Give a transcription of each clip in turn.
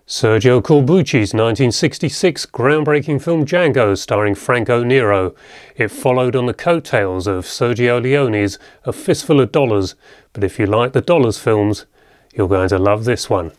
Sergio Corbucci's 1966 groundbreaking film Django, starring Franco Nero. It followed on the coattails of Sergio Leone's A Fistful of Dollars, but if you like the Dollars films, you're going to love this one.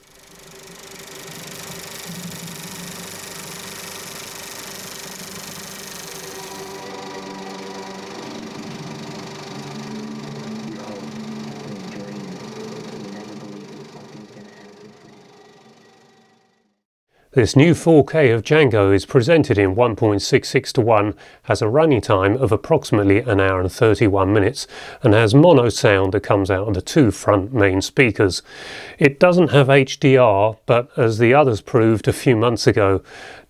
This new 4K of Django is presented in 1.66:1, has a running time of approximately an hour and 31 minutes, and has mono sound that comes out of the two front main speakers. It doesn't have HDR, but as the others proved a few months ago,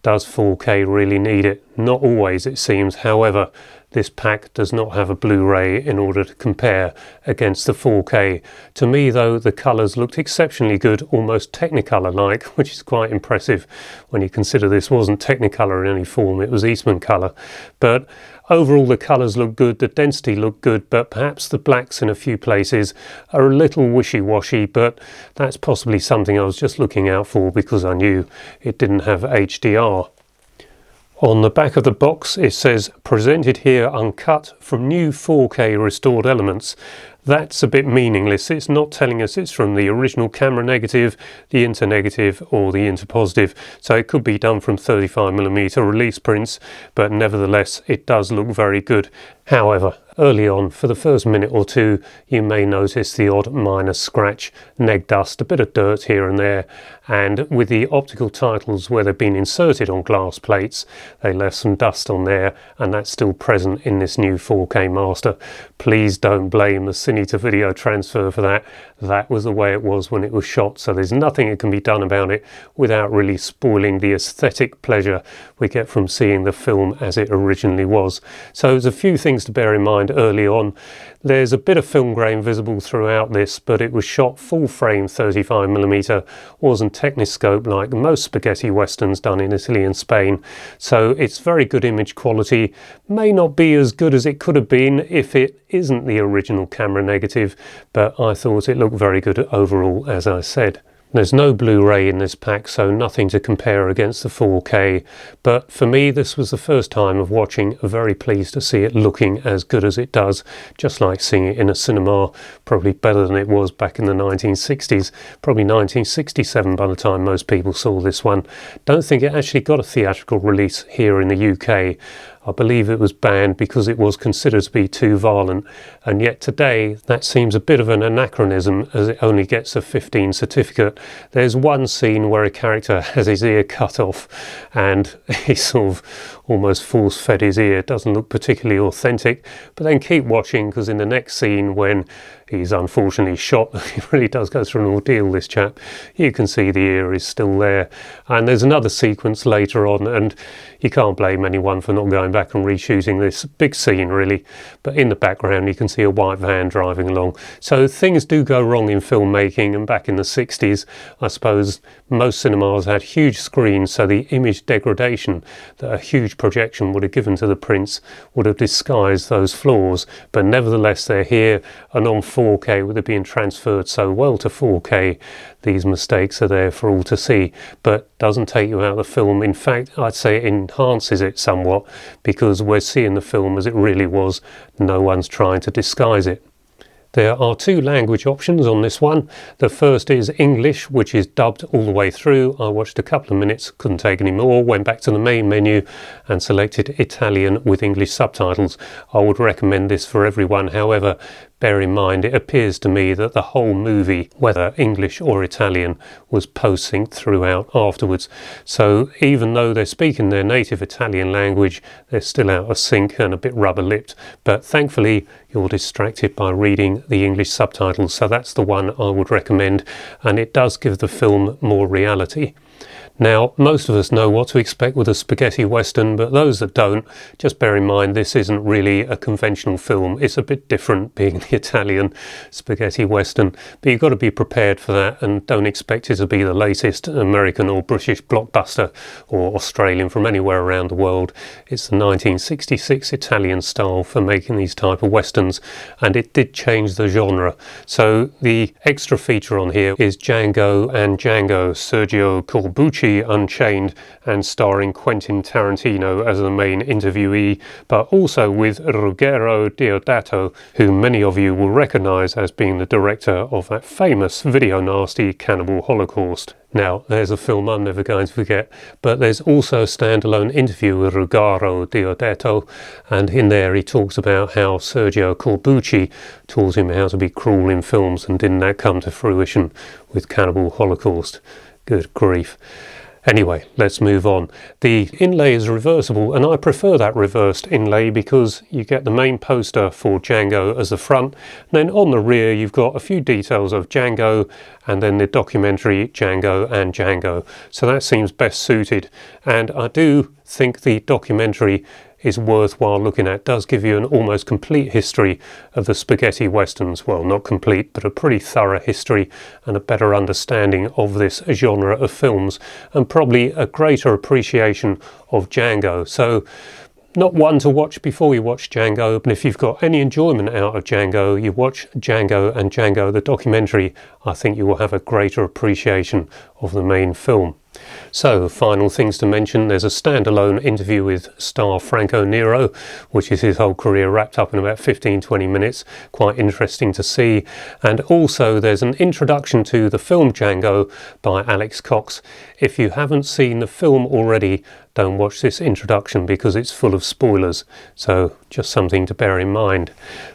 does 4K really need it? Not always, it seems. However, this pack does not have a Blu-ray in order to compare against the 4K. To me though, the colours looked exceptionally good, almost Technicolor-like, which is quite impressive when you consider this wasn't Technicolor in any form, it was Eastman colour. But overall the colours look good, the density looked good, but perhaps the blacks in a few places are a little wishy-washy, but that's possibly something I was just looking out for because I knew it didn't have HDR. On the back of the box it says, presented here uncut from new 4K restored elements. That's a bit meaningless. It's not telling us it's from the original camera negative, the internegative or the interpositive. So it could be done from 35mm release prints, but nevertheless it does look very good. However, early on, for the first minute or two, you may notice the odd minor scratch, neg dust, a bit of dirt here and there, and with the optical titles where they've been inserted on glass plates, they left some dust on there, and that's still present in this new 4K master. Please don't blame the cine to video transfer for that. That was the way it was when it was shot, so there's nothing that can be done about it without really spoiling the aesthetic pleasure we get from seeing the film as it originally was. So there's a few things to bear in mind early on. There's a bit of film grain visible throughout this, but it was shot full frame 35mm, wasn't Techniscope like most spaghetti westerns done in Italy and Spain. So it's very good image quality, may not be as good as it could have been if it isn't the original camera negative, but I thought it looked very good overall, as I said. There's no Blu-ray in this pack, so nothing to compare against the 4K, but for me this was the first time of watching, very pleased to see it looking as good as it does, just like seeing it in a cinema, probably better than it was back in the 1960s, probably 1967 by the time most people saw this one. Don't think it actually got a theatrical release here in the UK. I believe it was banned because it was considered to be too violent, and yet today that seems a bit of an anachronism as it only gets a 15 certificate. There's one scene where a character has his ear cut off and he sort of almost force-fed his ear. It doesn't look particularly authentic, but then keep watching because in the next scene when he's unfortunately shot, he really does go through an ordeal, this chap, you can see the ear is still there. And there's another sequence later on, and you can't blame anyone for not going back and reshooting this big scene really, but in the background you can see a white van driving along. So things do go wrong in filmmaking, and back in the 60s I suppose most cinemas had huge screens, so the image degradation that a huge projection would have given to the prints would have disguised those flaws, but nevertheless they're here, and on 4K with it being transferred so well to 4K, these mistakes are there for all to see, but doesn't take you out of the film. In fact, I'd say it enhances it somewhat because we're seeing the film as it really was. No one's trying to disguise it. There are two language options on this one. The first is English, which is dubbed all the way through. I watched a couple of minutes, couldn't take any more, went back to the main menu and selected Italian with English subtitles. I would recommend this for everyone. However, bear in mind, it appears to me that the whole movie, whether English or Italian, was post-synced throughout afterwards. So even though they're speaking their native Italian language, they're still out of sync and a bit rubber-lipped. But thankfully, you're distracted by reading the English subtitles, so that's the one I would recommend, and it does give the film more reality. Now, most of us know what to expect with a spaghetti western, but those that don't, just bear in mind this isn't really a conventional film. It's a bit different being the Italian spaghetti western, but you've got to be prepared for that and don't expect it to be the latest American or British blockbuster or Australian from anywhere around the world. It's the 1966 Italian style for making these type of westerns, and it did change the genre. So the extra feature on here is Django and Django, Sergio Corbucci Unchained, and starring Quentin Tarantino as the main interviewee, but also with Ruggero Deodato, who many of you will recognise as being the director of that famous video nasty Cannibal Holocaust. Now, there's a film I'm never going to forget, but there's also a standalone interview with Ruggero Deodato, and in there he talks about how Sergio Corbucci taught him how to be cruel in films, and didn't that come to fruition with Cannibal Holocaust? Good grief. Anyway, let's move on. The inlay is reversible, and I prefer that reversed inlay because you get the main poster for Django as the front, and then on the rear you've got a few details of Django and then the documentary Django and Django. So that seems best suited, and I do think the documentary is worthwhile looking at. It does give you an almost complete history of the spaghetti westerns. Well, not complete, but a pretty thorough history and a better understanding of this genre of films, and probably a greater appreciation of Django. So not one to watch before you watch Django, but if you've got any enjoyment out of Django, you watch Django and Django the documentary, I think you will have a greater appreciation of the main film. So, final things to mention: there's a standalone interview with star Franco Nero, which is his whole career wrapped up in about 15-20 minutes, quite interesting to see. And also there's an introduction to the film Django by Alex Cox. If you haven't seen the film already, don't watch this introduction because it's full of spoilers, so just something to bear in mind.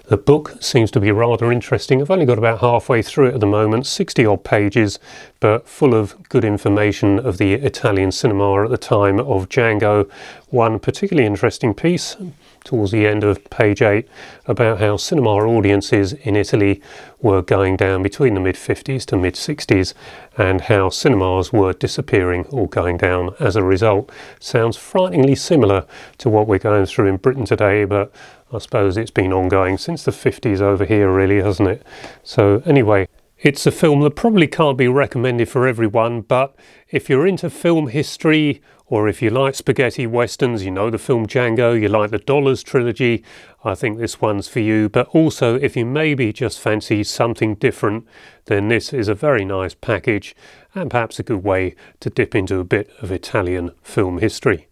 The book seems to be rather interesting. I've only got about halfway through it at the moment, 60 odd pages, but full of good information of the Italian cinema at the time of Django. One particularly interesting piece towards the end of page 8 about how cinema audiences in Italy were going down between the mid-50s to mid-60s, and how cinemas were disappearing or going down as a result. Sounds frighteningly similar to what we're going through in Britain today, but I suppose it's been ongoing since the 50s over here really, hasn't it? So anyway, it's a film that probably can't be recommended for everyone, but if you're into film history, or if you like spaghetti westerns, you know the film Django, you like the Dollars trilogy, I think this one's for you. But also, if you maybe just fancy something different, then this is a very nice package, and perhaps a good way to dip into a bit of Italian film history.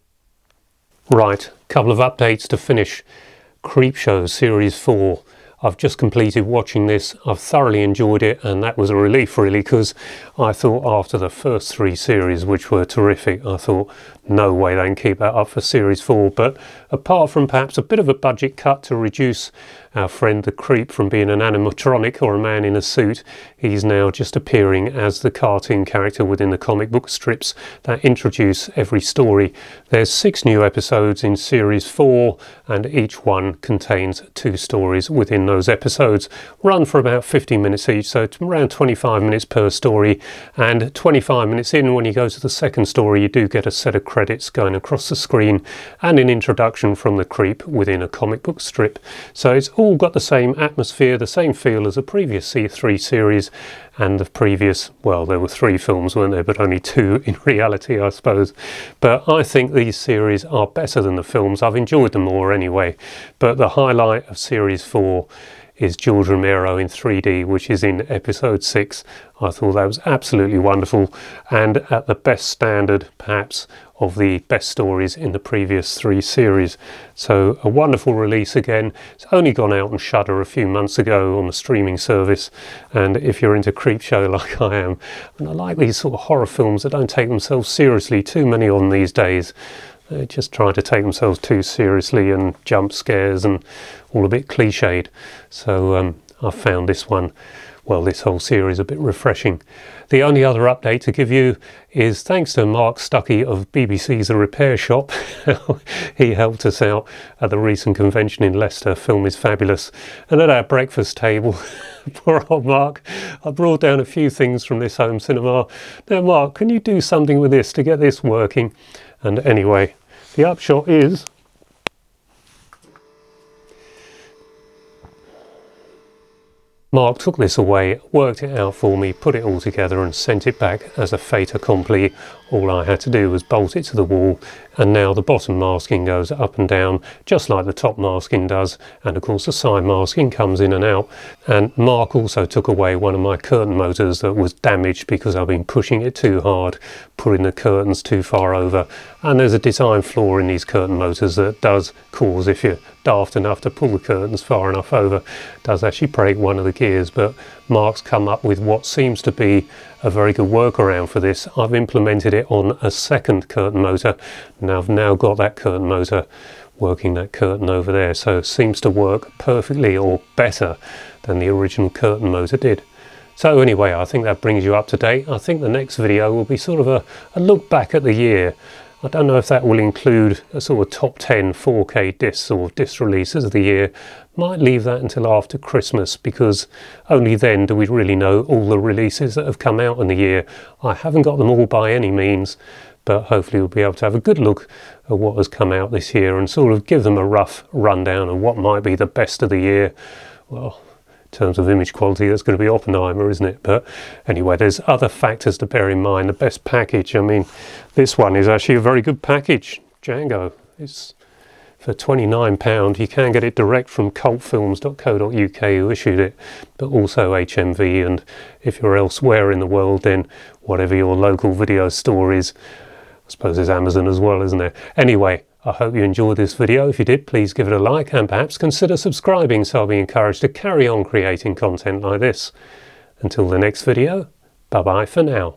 Right, couple of updates to finish. Creepshow Series 4. I've just completed watching this. I've thoroughly enjoyed it, and that was a relief really, because I thought after the first 3 series, which were terrific, I thought no way they can keep that up for Series 4. But apart from perhaps a bit of a budget cut to reduce our friend the creep from being an animatronic or a man in a suit, he's now just appearing as the cartoon character within the comic book strips that introduce every story. There's 6 new episodes in Series 4, and each one contains 2 stories within those episodes, run for about 50 minutes each, so it's around 25 minutes per story. And 25 minutes in, when you go to the second story, you do get a set of credits going across the screen and an introduction from the creep within a comic book strip. So it's all got the same atmosphere, the same feel as the previous C3 series and the previous, well, there were 3 films, weren't there, but only 2 in reality, I suppose. But I think these series are better than the films. I've enjoyed them more anyway. But the highlight of Series 4 is George Romero in 3D, which is in episode 6. I thought that was absolutely wonderful, and at the best standard, perhaps, of the best stories in the previous 3 series. So a wonderful release again. It's only gone out on Shudder a few months ago on the streaming service, and if you're into Creepshow like I am, and I like these sort of horror films that don't take themselves seriously, too many on these days. They just try to take themselves too seriously, and jump scares and all a bit cliched. So I found this one well, this whole series a bit refreshing. The only other update to give you is thanks to Mark Stuckey of BBC's The Repair Shop. He helped us out at the recent convention in Leicester. Film is fabulous. And at our breakfast table, poor old Mark, I brought down a few things from this home cinema. Now, Mark, can you do something with this to get this working? And anyway, the upshot is Mark took this away, worked it out for me, put it all together and sent it back as a fait accompli. All I had to do was bolt it to the wall, and now the bottom masking goes up and down just like the top masking does, and of course the side masking comes in and out. And Mark also took away one of my curtain motors that was damaged because I've been pushing it too hard, putting the curtains too far over, and there's a design flaw in these curtain motors that does cause, if you're daft enough to pull the curtains far enough over, does actually break one of the gears. But Mark's come up with what seems to be a very good workaround for this. I've implemented it on a second curtain motor, and I've now got that curtain motor working that curtain over there, so it seems to work perfectly, or better than the original curtain motor did. So anyway, I think that brings you up to date. I think the next video will be sort of a look back at the year. I don't know if that will include a sort of top 10 4K discs or disc releases of the year. Might leave that until after Christmas, because only then do we really know all the releases that have come out in the year. I haven't got them all by any means, but hopefully we'll be able to have a good look at what has come out this year and sort of give them a rough rundown of what might be the best of the year. Well, in terms of image quality, that's going to be Oppenheimer, isn't it? But anyway, there's other factors to bear in mind. The best package, I mean, this one is actually a very good package. Django, it's for £29. You can get it direct from cultfilms.co.uk, who issued it, but also HMV, and if you're elsewhere in the world, then whatever your local video store is. I suppose there's Amazon as well, isn't there? Anyway, I hope you enjoyed this video. If you did, please give it a like and perhaps consider subscribing so I'll be encouraged to carry on creating content like this. Until the next video, bye bye for now.